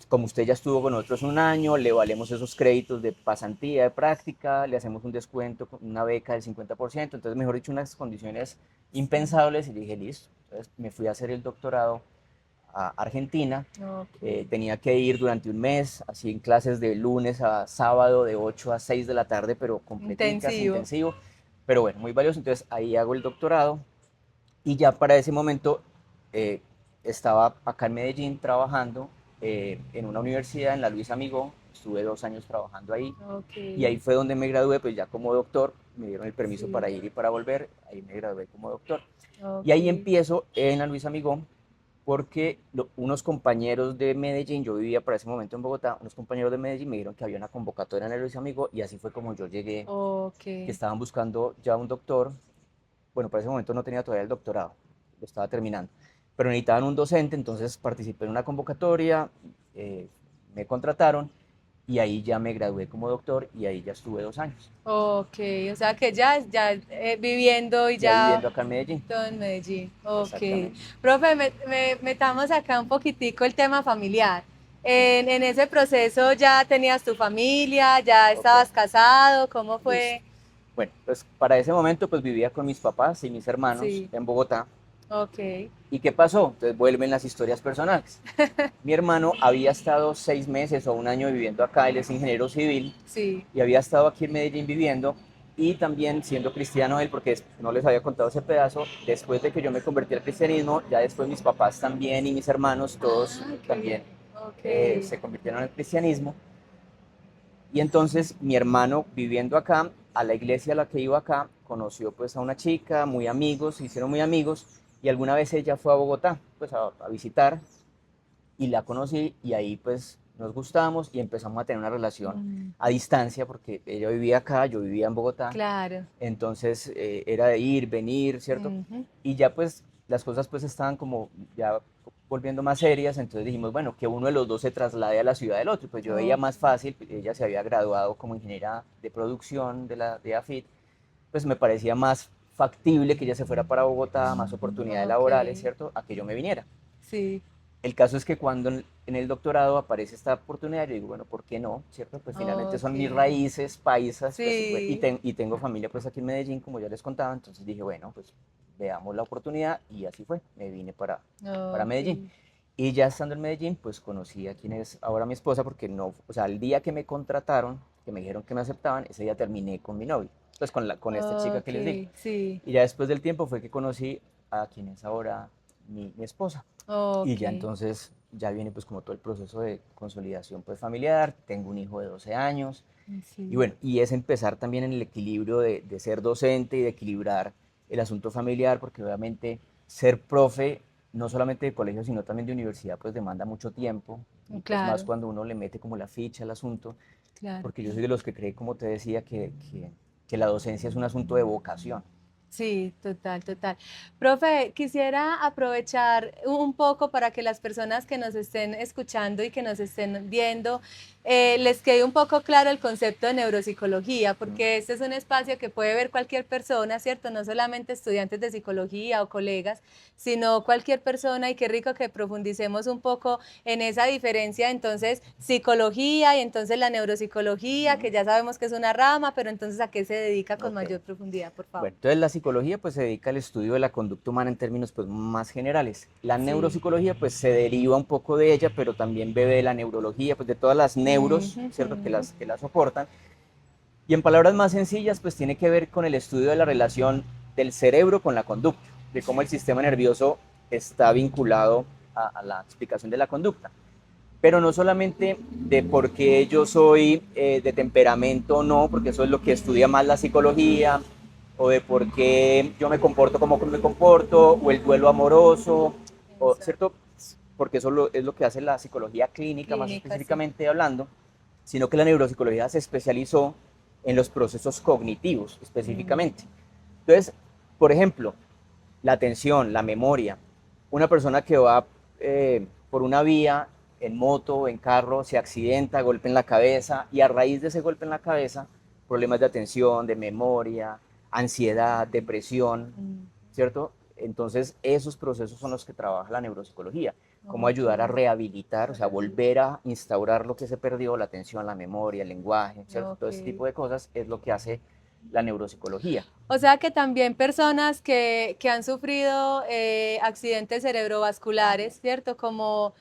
como usted ya estuvo con nosotros un año, le valemos esos créditos de pasantía, de práctica, le hacemos un descuento, una beca del 50%, entonces mejor dicho, unas condiciones Sí. impensables y dije, listo. Entonces me fui a hacer el doctorado a Argentina, Ok. tenía que ir durante un mes, así en clases de lunes a sábado, de 8 a 6 de la tarde, pero completicas, Intensivo. intensivo, pero bueno, muy valioso, entonces ahí hago el doctorado y ya para ese momento eh, estaba acá en Medellín trabajando en una universidad, en la Luis Amigó, estuve 2 años trabajando ahí Ok. y ahí fue donde me gradué, pues ya como doctor, me dieron el permiso para Sí. ir y para volver, ahí me gradué como doctor. Y Ok. ahí empiezo en la Luis Amigó porque unos compañeros de Medellín, yo vivía para ese momento en Bogotá, unos compañeros de Medellín me dijeron que había una convocatoria en la Luis Amigó y así fue como yo llegué, Ok. que estaban buscando ya un doctor. Bueno, para ese momento no tenía todavía el doctorado, lo estaba terminando, pero necesitaban un docente, entonces participé en una convocatoria, eh, me contrataron y ahí ya me gradué como doctor y ahí ya estuve 2 años, Ok. O sea que ya viviendo y ya ya viviendo acá en Medellín. todo en Medellín. Ok. Exactamente. Profe, metamos acá un poquitico el tema familiar. En ese proceso ya tenías tu familia, ya Ok, estabas casado, ¿cómo listo. fue? Bueno, pues para ese momento pues vivía con mis papás y mis hermanos Sí. en Bogotá. Ok. ¿Y qué pasó? Entonces vuelven las historias personales. Mi hermano había estado 6 meses o un año viviendo acá, él es ingeniero civil Sí. y había estado aquí en Medellín viviendo y también siendo cristiano él, porque no les había contado ese pedazo, después de que yo me convertí al cristianismo, ya después mis papás también y mis hermanos, todos Ah, qué también bien. Ok. se convirtieron al cristianismo. Y entonces mi hermano viviendo acá, a la iglesia a la que iba acá, conoció pues a una chica, muy amigos, se hicieron muy amigos y alguna vez ella fue a Bogotá pues a visitar y la conocí y ahí pues nos gustamos y empezamos a tener una relación Mm, a distancia porque ella vivía acá, yo vivía en Bogotá, claro. entonces era de ir, venir, ¿cierto? Ujú. Y ya pues las cosas pues estaban como ya volviendo más serias, entonces dijimos, bueno, que uno de los dos se traslade a la ciudad del otro, pues yo veía Ok. más fácil, ella se había graduado como ingeniera de producción de AFIT, pues me parecía más factible que ella se fuera para Bogotá, más oportunidades Ok. laborales, ¿cierto? A que yo me viniera. Sí. El caso es que cuando en el doctorado aparece esta oportunidad, yo digo, bueno, ¿por qué no? ¿Cierto? Pues finalmente son mis Ok. raíces paisas, pues, Sí. y tengo familia pues aquí en Medellín, como ya les contaba, entonces dije, bueno, pues veamos la oportunidad y así fue, me vine para Ok. Medellín. Y ya estando en Medellín, pues conocí a quien es ahora mi esposa, porque no, o sea, el día que me contrataron, que me dijeron que me aceptaban, ese día terminé con mi novio, pues con esta chica Ok, que les digo. sí. Y ya después del tiempo fue que conocí a quien es ahora mi esposa. Y Ok. ya entonces ya viene pues como todo el proceso de consolidación pues familiar, tengo un hijo de 12 años y Sí. bueno, y es empezar también en el equilibrio de ser docente y de equilibrar el asunto familiar, porque obviamente ser profe, no solamente de colegio, sino también de universidad, pues demanda mucho tiempo y pues más Claro, cuando uno le mete como la ficha al asunto, claro, porque yo claro. soy de los que cree, como te decía, que la docencia es un asunto de vocación. Sí, total, total. Profe, quisiera aprovechar un poco para que las personas que nos estén escuchando y que nos estén viendo les quede un poco claro el concepto de neuropsicología, Mm. porque este es un espacio que puede ver cualquier persona, ¿cierto? No solamente estudiantes de psicología o colegas, sino cualquier persona y qué rico que profundicemos un poco en esa diferencia, entonces, psicología y entonces la neuropsicología, que Mm. ya sabemos que es una rama, pero entonces ¿a qué se dedica con Ok. mayor profundidad, por favor? Bueno, entonces la psicología pues se dedica al estudio de la conducta humana en términos pues más generales. La Sí. neuropsicología pues se deriva un poco de ella, pero también bebe de la neurología, pues de todas las neuros, Ujú, ¿cierto? ujú. Que las soportan. Y en palabras más sencillas pues tiene que ver con el estudio de la relación del cerebro con la conducta, de cómo el sistema nervioso está vinculado a la explicación de la conducta. Pero no solamente de por qué yo soy de temperamento o no, porque eso es lo que estudia más la psicología, o de por qué yo me comporto como me comporto, o el duelo amoroso, o, Exacto. ¿cierto? Porque eso es lo que hace la psicología clínica, más Clínica, sí. específicamente hablando, sino que la neuropsicología se especializó en los procesos cognitivos Mm, específicamente. Entonces, por ejemplo, la atención, la memoria. Una persona que va por una vía en moto, en carro, se accidenta, golpe en la cabeza y a raíz de ese golpe en la cabeza, problemas de atención, de memoria, ansiedad, depresión, mm, ¿cierto? Entonces, esos procesos son los que trabaja la neuropsicología, cómo ok. ayudar a rehabilitar, o sea, volver a instaurar lo que se perdió, la atención, la memoria, el lenguaje, ¿cierto? Todo Ok. ese tipo de cosas es lo que hace la neuropsicología. O sea que también personas que han sufrido accidentes cerebrovasculares, ¿cierto? Como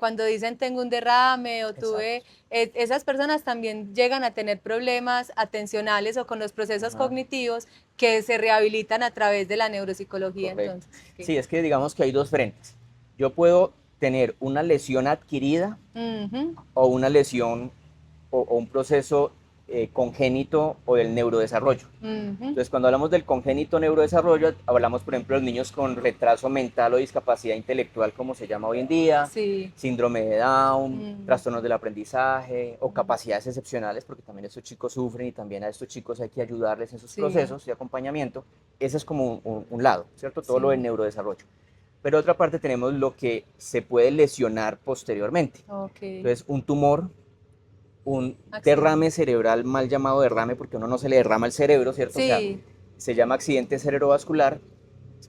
cuando dicen tengo un derrame o tuve, Exacto. esas personas también llegan a tener problemas atencionales o con los procesos Ajá. cognitivos que se rehabilitan a través de la neuropsicología, Correcto. entonces. Ok. Sí, es que digamos que hay dos frentes. Yo puedo tener una lesión adquirida Ujú, o una lesión o un proceso congénito o del neurodesarrollo. ujú. Entonces, cuando hablamos del congénito neurodesarrollo, hablamos, por ejemplo, de los niños con retraso mental o discapacidad intelectual, como se llama hoy en día, Sí. síndrome de Down, Mm, trastornos del aprendizaje o mm, capacidades excepcionales, porque también estos chicos sufren y también a estos chicos hay que ayudarles en sus sí, procesos de acompañamiento. Ese es como un lado, ¿cierto? Todo lo del sí. neurodesarrollo. Pero otra parte tenemos lo que se puede lesionar posteriormente. Ok. Entonces, un tumor, un derrame Accidente. cerebral, mal llamado derrame, porque a uno no se le derrama el cerebro, ¿cierto? O sea, Sí. se llama accidente cerebrovascular,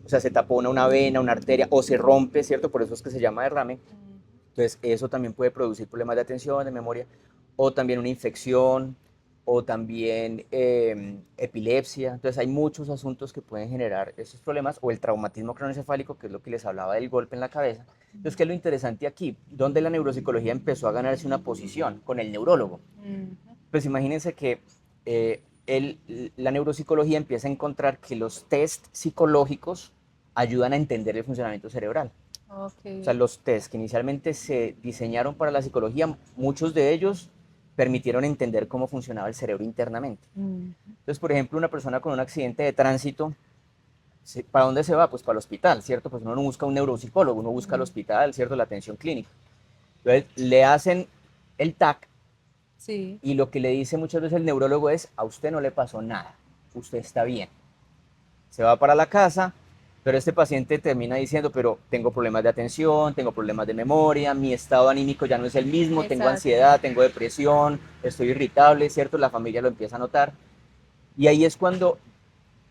o sea, se tapona una vena, una arteria, o se rompe, ¿cierto? Por eso es que se llama derrame. Mm, Entonces, eso también puede producir problemas de atención, de memoria, o también una infección, o también epilepsia. Entonces, hay muchos asuntos que pueden generar esos problemas, o el traumatismo craneoencefálico, que es lo que les hablaba del golpe en la cabeza. Entonces, ¿qué es lo interesante aquí? Donde la neuropsicología empezó a ganarse una posición con el neurólogo. mm, Pues imagínense que la neuropsicología empieza a encontrar que los test psicológicos ayudan a entender el funcionamiento cerebral. O sea, ok. los test que inicialmente se diseñaron para la psicología, muchos de ellos permitieron entender cómo funcionaba el cerebro internamente. Mm, Entonces, por ejemplo, una persona con un accidente de tránsito, ¿para dónde se va? Pues para el hospital, ¿cierto? Pues uno no busca un neuropsicólogo, uno busca el mm, hospital, ¿cierto? La atención clínica. Entonces, le hacen el TAC sí, y lo que le dice muchas veces el neurólogo es, a usted no le pasó nada, usted está bien. Se va para la casa, pero este paciente termina diciendo, pero tengo problemas de atención, tengo problemas de memoria, mi estado anímico ya no es el mismo, tengo exacto. ansiedad, tengo depresión, estoy irritable, ¿cierto? La familia lo empieza a notar. Y ahí es cuando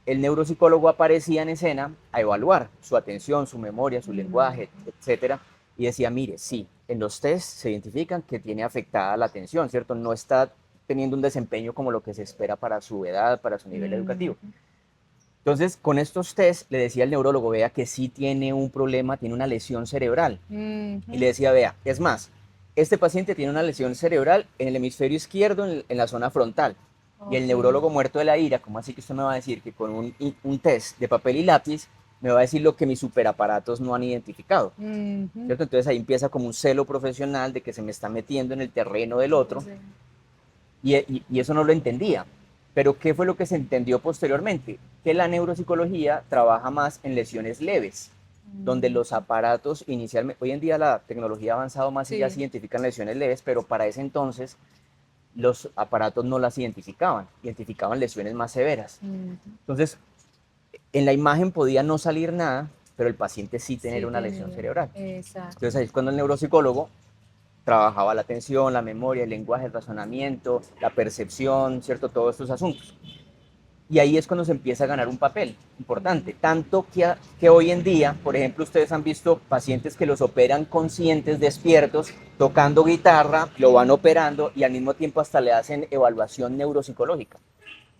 el neuropsicólogo aparecía en escena a evaluar su atención, su memoria, su Mm, lenguaje, etcétera, y decía, mire, sí, en los test se identifican que tiene afectada la atención, ¿cierto? No está teniendo un desempeño como lo que se espera para su edad, para su nivel educativo. Entonces, con estos test le decía al neurólogo, vea que sí tiene un problema, tiene una lesión cerebral. Y le decía, vea, es más, este paciente tiene una lesión cerebral en el hemisferio izquierdo, en la zona frontal. Y el neurólogo muerto de la ira, ¿cómo así que usted me va a decir que con un test de papel y lápiz me va a decir lo que mis superaparatos no han identificado? ¿Cierto? Entonces ahí empieza como un celo profesional de que se me está metiendo en el terreno del otro. Y eso no lo entendía. Pero ¿qué fue lo que se entendió posteriormente? Que la neuropsicología trabaja más en lesiones leves, donde los aparatos inicialmente, hoy en día la tecnología ha avanzado más y ya se identifican lesiones leves, pero para ese entonces los aparatos no las identificaban, identificaban lesiones más severas. Entonces, en la imagen podía no salir nada, pero el paciente sí tener una lesión cerebral. Exacto. Entonces ahí es cuando el neuropsicólogo trabajaba la atención, la memoria, el lenguaje, el razonamiento, la percepción, ¿cierto? Todos estos asuntos. Y ahí es cuando se empieza a ganar un papel importante. Tanto que hoy en día, por ejemplo, ustedes han visto pacientes que los operan conscientes, despiertos, tocando guitarra, lo van operando y al mismo tiempo hasta le hacen evaluación neuropsicológica.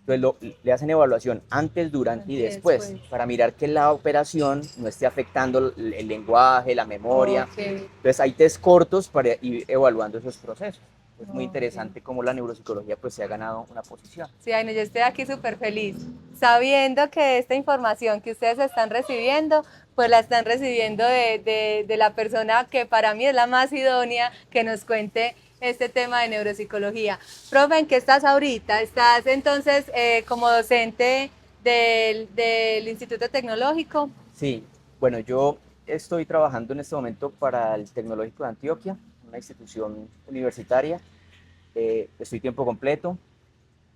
Entonces le hacen evaluación antes, durante y después, para mirar que la operación no esté afectando el lenguaje, la memoria. Entonces hay test cortos para ir evaluando esos procesos. Es muy interesante cómo la neuropsicología pues se ha ganado una posición. Sí, yo estoy aquí súper feliz, sabiendo que esta información que ustedes están recibiendo, pues la están recibiendo de la persona que para mí es la más idónea que nos cuente este tema de neuropsicología. Profe, ¿en qué estás ahorita? ¿Estás entonces como docente del Instituto Tecnológico? Sí, bueno, yo estoy trabajando en este momento para el Tecnológico de Antioquia, una institución universitaria. Estoy tiempo completo,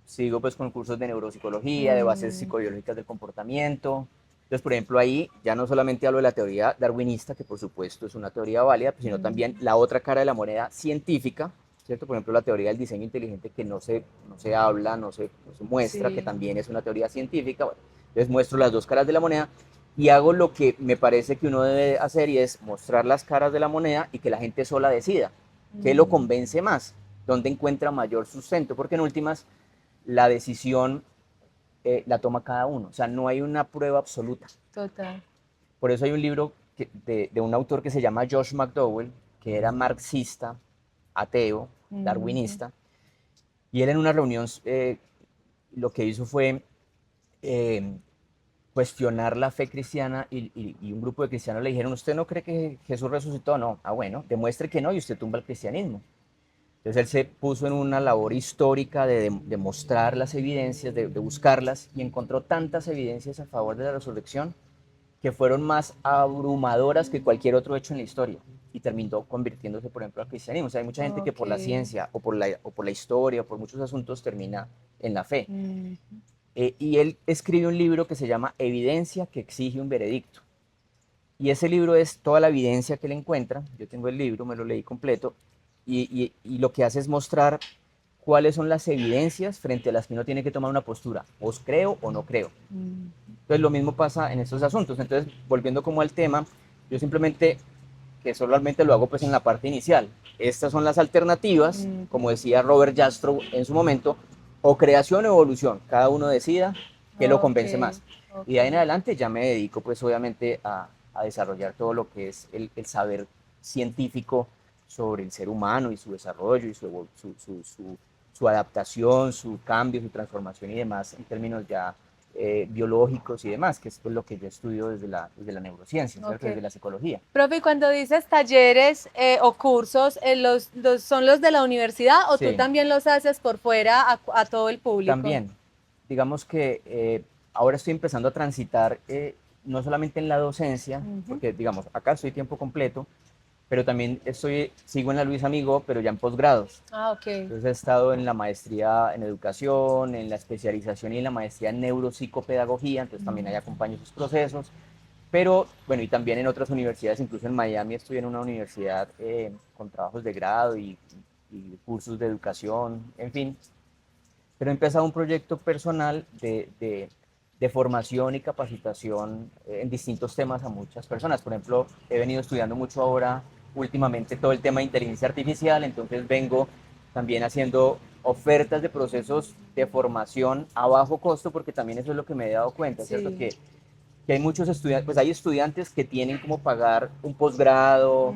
sigo pues con cursos de neuropsicología, de bases psicobiológicas del comportamiento. Entonces, por ejemplo, ahí ya no solamente hablo de la teoría darwinista, que por supuesto es una teoría válida, sino también la otra cara de la moneda científica, ¿cierto? Por ejemplo, la teoría del diseño inteligente que no se habla, no se muestra, que también es una teoría científica. Bueno, entonces muestro las dos caras de la moneda y hago lo que me parece que uno debe hacer y es mostrar las caras de la moneda y que la gente sola decida qué lo convence más, dónde encuentra mayor sustento, porque en últimas la decisión la toma cada uno, o sea, no hay una prueba absoluta. Total. Por eso hay un libro de un autor que se llama Josh McDowell, que era marxista, ateo, darwinista, y él en una reunión lo que hizo fue cuestionar la fe cristiana y un grupo de cristianos le dijeron, ¿usted no cree que Jesús resucitó? No. Ah, bueno, demuestre que no y usted tumba el cristianismo. Entonces él se puso en una labor histórica de mostrar las evidencias, de buscarlas, y encontró tantas evidencias a favor de la resurrección que fueron más abrumadoras que cualquier otro hecho en la historia, y terminó convirtiéndose, por ejemplo, al cristianismo. O sea, hay mucha gente que por la ciencia o por la historia o por muchos asuntos termina en la fe. Y él escribe un libro que se llama Evidencia que exige un veredicto. Y ese libro es toda la evidencia que él encuentra. Yo tengo el libro, me lo leí completo, y lo que hace es mostrar cuáles son las evidencias frente a las que uno tiene que tomar una postura, os creo o no creo. Entonces lo mismo pasa en estos asuntos. Entonces, volviendo como al tema, yo simplemente, que solamente lo hago pues en la parte inicial, estas son las alternativas, como decía Robert Jastrow en su momento, o creación o evolución, cada uno decida qué lo convence más. Y de ahí en adelante ya me dedico pues obviamente a desarrollar todo lo que es el saber científico sobre el ser humano y su desarrollo y su adaptación, su cambio, su transformación y demás en términos ya biológicos y demás, que es pues lo que yo estudio desde la neurociencia, ¿cierto? Desde la psicología. Profe, y cuando dices talleres o cursos, ¿son los de la universidad o tú también los haces por fuera a todo el público? También, digamos que ahora estoy empezando a transitar no solamente en la docencia, porque digamos, acá estoy tiempo completo, pero también sigo en la Luis Amigo, pero ya en posgrados. Ah, ok. Entonces he estado en la maestría en educación, en la especialización y en la maestría en neuropsicopedagogía, entonces también ahí acompaño esos procesos. Pero bueno, y también en otras universidades, incluso en Miami estoy en una universidad con trabajos de grado y cursos de educación, en fin. Pero he empezado un proyecto personal de formación y capacitación en distintos temas a muchas personas. Por ejemplo, he venido estudiando mucho ahora últimamente todo el tema de inteligencia artificial, entonces vengo también haciendo ofertas de procesos de formación a bajo costo, porque también eso es lo que me he dado cuenta, ¿cierto? Sí. Que hay muchos estudiantes, pues hay estudiantes que tienen como pagar un posgrado,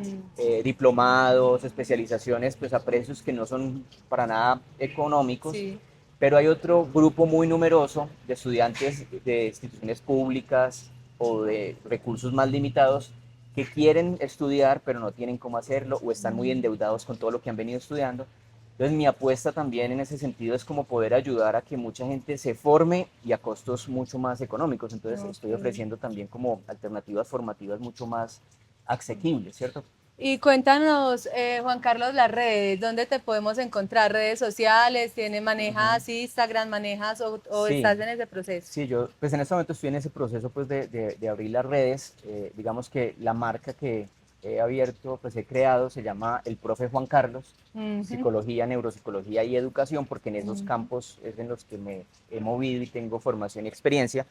diplomados, especializaciones, pues a precios que no son para nada económicos, Sí. pero hay otro grupo muy numeroso de estudiantes de instituciones públicas o de recursos más limitados que quieren estudiar pero no tienen cómo hacerlo o están muy endeudados con todo lo que han venido estudiando. Entonces mi apuesta también en ese sentido es como poder ayudar a que mucha gente se forme y a costos mucho más económicos. Entonces estoy Ok. ofreciendo también como alternativas formativas mucho más asequibles, ¿cierto? Y cuéntanos, Juan Carlos, las redes, ¿dónde te podemos encontrar? ¿Redes sociales? ¿Manejas Instagram, manejas o Sí, estás en ese proceso? sí, yo pues en este momento estoy en ese proceso pues de abrir las redes. Digamos que la marca que he abierto, pues he creado, se llama El Profe Juan Carlos, Ujú, psicología, neuropsicología y educación, porque en esos ujú. campos es en los que me he movido y tengo formación y experiencia.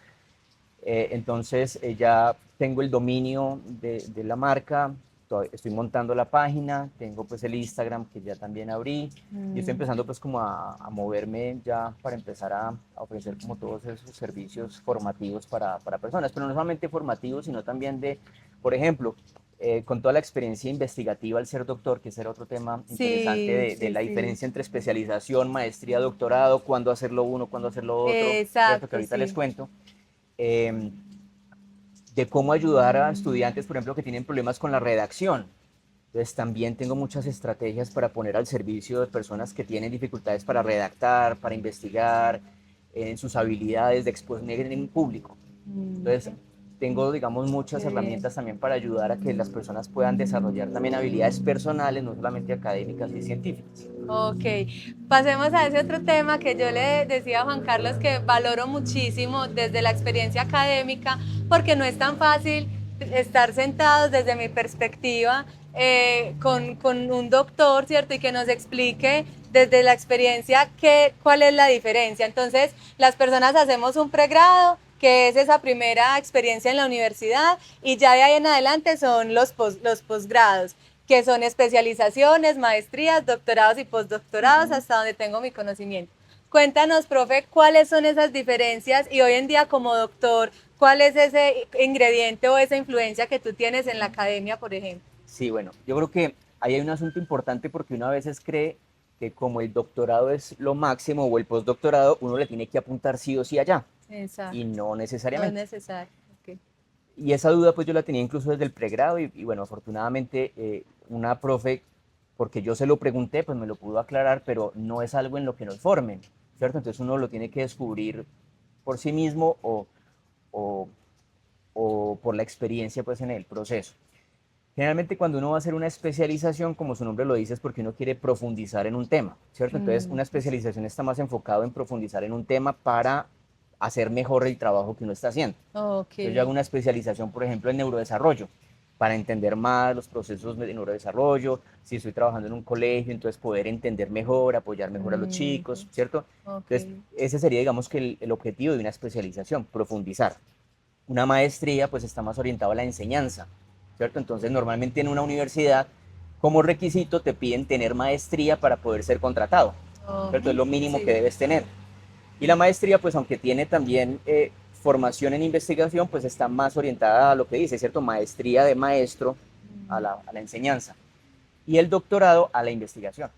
Entonces ya tengo el dominio de la marca, estoy montando la página, tengo pues el Instagram que ya también abrí y estoy empezando pues como a moverme ya para empezar a ofrecer como todos esos servicios formativos para personas, pero no solamente formativos, sino también de, por ejemplo, con toda la experiencia investigativa al ser doctor, que ese era otro tema interesante Sí, de sí, la sí. diferencia entre especialización, maestría, doctorado, cuándo hacerlo uno, cuándo hacerlo otro, ¿cierto? Que Exacto, ahorita les sí. cuento eh, de cómo ayudar a estudiantes, por ejemplo, que tienen problemas con la redacción. Entonces también tengo muchas estrategias para poner al servicio de personas que tienen dificultades para redactar, para investigar, en sus habilidades de exponer en público. Entonces Ujú. tengo, digamos, muchas Qué bien. herramientas también para ayudar a que las personas puedan desarrollar también habilidades personales, no solamente académicas y científicas. Ok, pasemos a ese otro tema que yo le decía a Juan Carlos que valoro muchísimo desde la experiencia académica, porque no es tan fácil estar sentados desde mi perspectiva con un doctor, ¿cierto? Y que nos explique desde la experiencia cuál es la diferencia. Entonces, las personas hacemos un pregrado, que es esa primera experiencia en la universidad, y ya de ahí en adelante son los posgrados, que son especializaciones, maestrías, doctorados y postdoctorados, hasta donde tengo mi conocimiento. Cuéntanos, profe, cuáles son esas diferencias y hoy en día como doctor, ¿cuál es ese ingrediente o esa influencia que tú tienes en la academia, por ejemplo? Sí, bueno, yo creo que ahí hay un asunto importante porque uno a veces cree que como el doctorado es lo máximo o el postdoctorado, uno le tiene que apuntar sí o sí allá, y Exacto, no no es necesariamente. necesario. Okay. Y esa duda pues yo la tenía incluso desde el pregrado y bueno, afortunadamente una profe, porque yo se lo pregunté, pues me lo pudo aclarar, pero no es algo en lo que nos formen, ¿cierto? Entonces uno lo tiene que descubrir por sí mismo o, o por la experiencia pues en el proceso. Generalmente cuando uno va a hacer una especialización, como su nombre lo dice, es porque uno quiere profundizar en un tema, ¿cierto? Entonces una especialización está más enfocado en profundizar en un tema para hacer mejor el trabajo que uno está haciendo. Ok. Entonces yo hago una especialización, por ejemplo, en neurodesarrollo, para entender más los procesos de neurodesarrollo, si estoy trabajando en un colegio, entonces poder entender mejor, apoyar mejor a los chicos, ¿cierto? Ok. Entonces ese sería, digamos, que el objetivo de una especialización, profundizar. Una maestría pues está más orientada a la enseñanza, ¿cierto? Entonces normalmente en una universidad como requisito te piden tener maestría para poder ser contratado, ¿cierto? Es Ok. lo mínimo que Sí. debes tener. Y la maestría pues aunque tiene también formación en investigación pues está más orientada a lo que dice, ¿cierto? Maestría de maestro a la enseñanza. Y el doctorado a la investigación.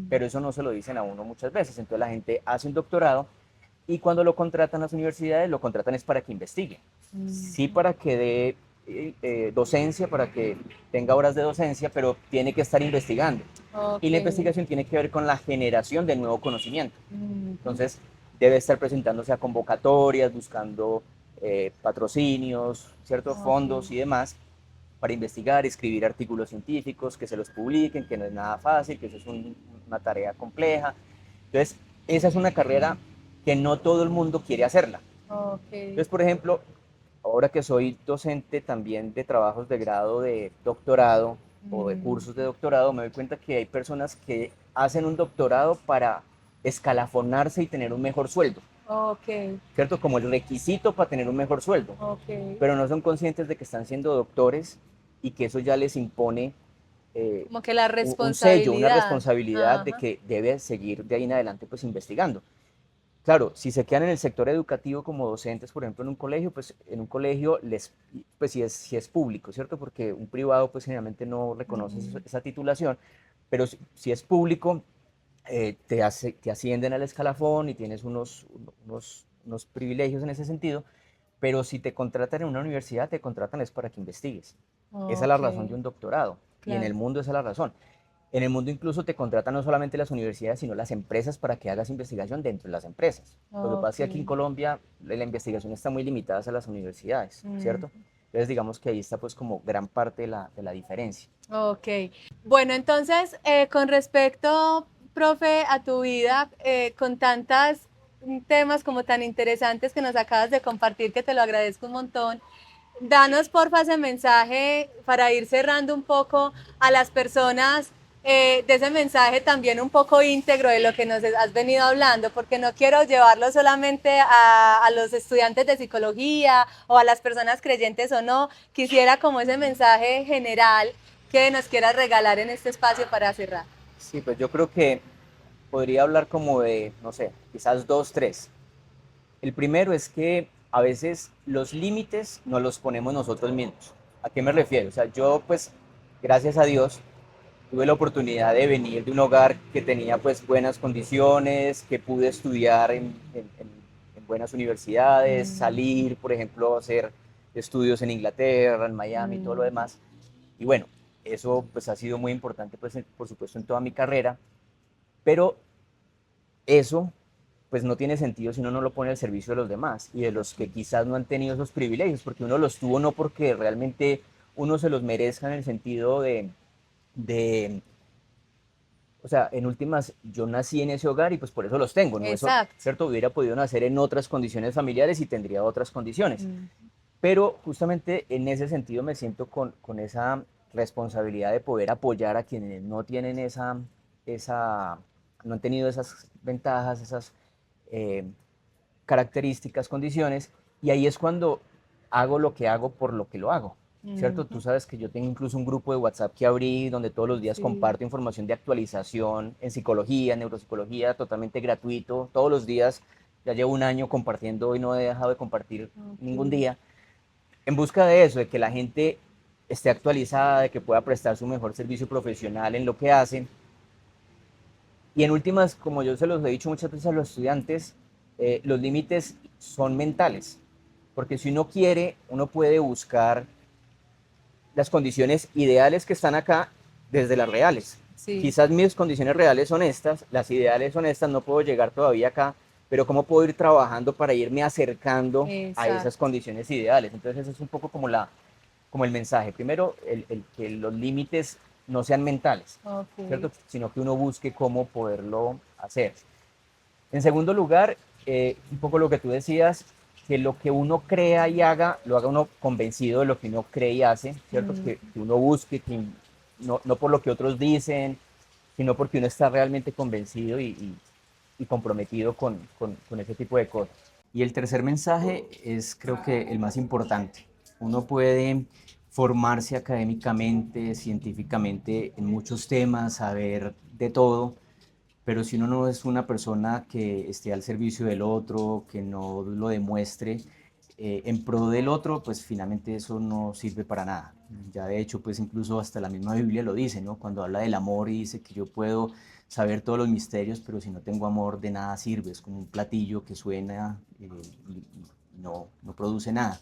Pero eso no se lo dicen a uno muchas veces. Entonces la gente hace un doctorado y cuando lo contratan las universidades, lo contratan es para que investigue. Sí para que dé docencia, para que tenga horas de docencia, pero tiene que estar investigando. Y Ok. la investigación tiene que ver con la generación de nuevo conocimiento. Entonces, debe estar presentándose a convocatorias, buscando patrocinios, ciertos Ok. fondos y demás, para investigar, escribir artículos científicos, que se los publiquen, que no es nada fácil, que eso es una tarea compleja. Entonces, esa es una carrera que no todo el mundo quiere hacerla. Ok. Entonces, por ejemplo, ahora que soy docente también de trabajos de grado de doctorado o de cursos de doctorado, me doy cuenta que hay personas que hacen un doctorado para escalafonarse y tener un mejor sueldo, Ok. ¿cierto? Como el requisito para tener un mejor sueldo, Ok. pero no son conscientes de que están siendo doctores y que eso ya les impone Como que la un sello, una responsabilidad. responsabilidad de Ajá. que debe seguir de ahí en adelante pues investigando. Claro, si se quedan en el sector educativo como docentes, por ejemplo, en un colegio, pues en un colegio pues si es público, ¿cierto? Porque un privado pues generalmente no reconoce Mm. esa titulación, pero si es público, te ascienden al escalafón y tienes unos privilegios en ese sentido, pero si te contratan en una universidad, te contratan es para que investigues. Esa es la Ok, razón de un doctorado, y en el claro. mundo esa es la razón. En el mundo incluso te contratan no solamente las universidades, sino las empresas para que hagas investigación dentro de las empresas. Lo que pasa es Ok. que aquí en Colombia la investigación está muy limitada a las universidades, Mm. ¿cierto? Entonces digamos que ahí está pues como gran parte de la diferencia. Ok. Bueno, entonces, con respecto, profe, a tu vida, con tantos temas como tan interesantes que nos acabas de compartir, que te lo agradezco un montón, danos porfa ese mensaje para ir cerrando un poco a las personas, de ese mensaje también un poco íntegro de lo que nos has venido hablando, porque no quiero llevarlo solamente a los estudiantes de psicología o a las personas creyentes o no, quisiera como ese mensaje general que nos quieras regalar en este espacio para cerrar. Sí, pues yo creo que podría hablar como de, no sé, quizás dos, tres. El primero es que a veces los límites no los ponemos nosotros mismos. ¿A qué me refiero? O sea, yo pues, gracias a Dios, tuve la oportunidad de venir de un hogar que tenía pues buenas condiciones, que pude estudiar en buenas universidades, Mm, salir, por ejemplo, a hacer estudios en Inglaterra, en Miami, todo lo mm, demás. Y bueno, eso pues ha sido muy importante pues por supuesto en toda mi carrera, pero eso pues no tiene sentido si uno no lo pone al servicio de los demás y de los que quizás no han tenido esos privilegios, porque uno los tuvo no porque realmente uno se los merezca en el sentido de o sea, en últimas, yo nací en ese hogar y pues por eso los tengo, ¿no? Eso, exacto. ¿cierto? Hubiera podido nacer en otras condiciones familiares y tendría otras condiciones. Mm, Pero justamente en ese sentido me siento con esa responsabilidad de poder apoyar a quienes no tienen esa no han tenido esas ventajas, esas eh, características, condiciones, y ahí es cuando hago lo que hago por lo que lo hago, ¿cierto? Tú mm, sabes que yo tengo incluso un grupo de WhatsApp que abrí donde todos los días sí, comparto información de actualización en psicología, en neuropsicología, totalmente gratuito, todos los días, ya llevo un año compartiendo y no he dejado de compartir ningún ok. día, en busca de eso, de que la gente esté actualizada, de que pueda prestar su mejor servicio profesional en lo que hacen. Y en últimas, como yo se los he dicho muchas veces a los estudiantes, los límites son mentales, porque si uno quiere, uno puede buscar las condiciones ideales que están acá desde las reales. Sí, Quizás mis condiciones reales son estas, las ideales son estas, no puedo llegar todavía acá, pero cómo puedo ir trabajando para irme acercando a esas exacto. condiciones ideales. Entonces es un poco como el mensaje. Primero, que los límites no sean mentales, Ok. ¿cierto? Sino que uno busque cómo poderlo hacer. En segundo lugar, un poco lo que tú decías, que lo que uno crea y haga, lo haga uno convencido de lo que uno cree y hace, ¿cierto? Mm. Que uno busque, que no por lo que otros dicen, sino porque uno está realmente convencido y comprometido con ese tipo de cosas. Y el tercer mensaje es creo que el más importante. Uno puede formarse académicamente, científicamente en muchos temas, saber de todo, pero si uno no es una persona que esté al servicio del otro, que no lo demuestre en pro del otro, pues finalmente eso no sirve para nada. Ya de hecho, pues incluso hasta la misma Biblia lo dice, ¿no? Cuando habla del amor y dice que yo puedo saber todos los misterios, pero si no tengo amor, de nada sirve. Es como un platillo que suena y no produce nada.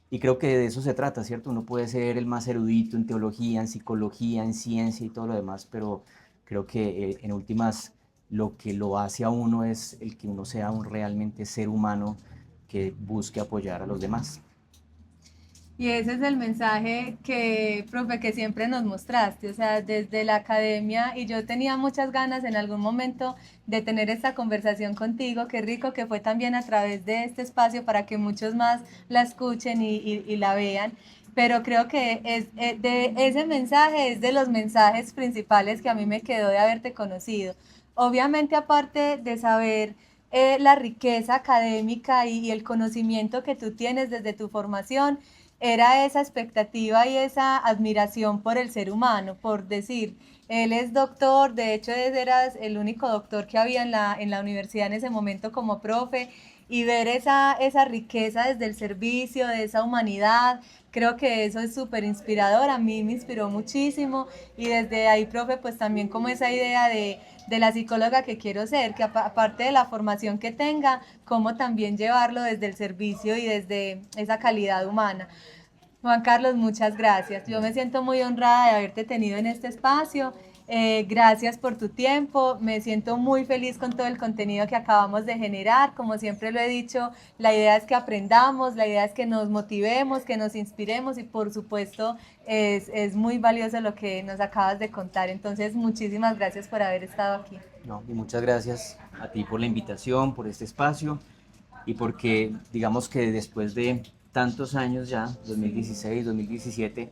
Y creo que de eso se trata, ¿cierto? Uno puede ser el más erudito en teología, en psicología, en ciencia y todo lo demás, pero creo que en últimas lo que lo hace a uno es el que uno sea un realmente ser humano que busque apoyar a los demás. Y ese es el mensaje que, profe, que siempre nos mostraste, o sea, desde la academia, y yo tenía muchas ganas en algún momento de tener esta conversación contigo, qué rico que fue también a través de este espacio para que muchos más la escuchen y la vean, pero creo que es, de ese mensaje es de los mensajes principales que a mí me quedó de haberte conocido. Obviamente, aparte de saber la riqueza académica y el conocimiento que tú tienes desde tu formación, era esa expectativa y esa admiración por el ser humano, por decir, él es doctor, de hecho era el único doctor que había en la universidad en ese momento como profe, y ver esa riqueza desde el servicio, de esa humanidad, creo que eso es súper inspirador, a mí me inspiró muchísimo, y desde ahí, profe, pues también como esa idea de la psicóloga que quiero ser, que aparte de la formación que tenga, cómo también llevarlo desde el servicio y desde esa calidad humana. Juan Carlos, muchas gracias. Yo me siento muy honrada de haberte tenido en este espacio. Gracias por tu tiempo. Me siento muy feliz con todo el contenido que acabamos de generar. Como siempre lo he dicho, la idea es que aprendamos, la idea es que nos motivemos, que nos inspiremos y por supuesto es muy valioso lo que nos acabas de contar. Entonces, muchísimas gracias por haber estado aquí. No, y muchas gracias a ti por la invitación, por este espacio y porque digamos que después de tantos años ya, 2016, 2017,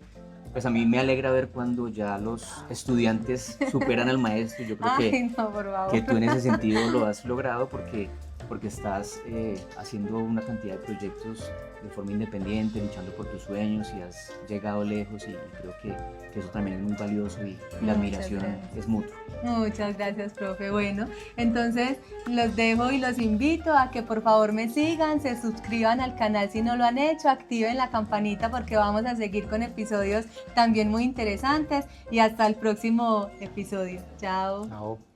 pues a mí me alegra ver cuando ya los estudiantes superan al maestro. Yo creo Ay, no, por que favor. tú en ese sentido lo has logrado porque estás haciendo una cantidad de proyectos de forma independiente, luchando por tus sueños y has llegado lejos y creo que eso también es muy valioso y la Muchas admiración gracias. es mutua. Muchas gracias, profe. Bueno, entonces los dejo y los invito a que por favor me sigan, se suscriban al canal si no lo han hecho, activen la campanita porque vamos a seguir con episodios también muy interesantes y hasta el próximo episodio. Chao. Chao.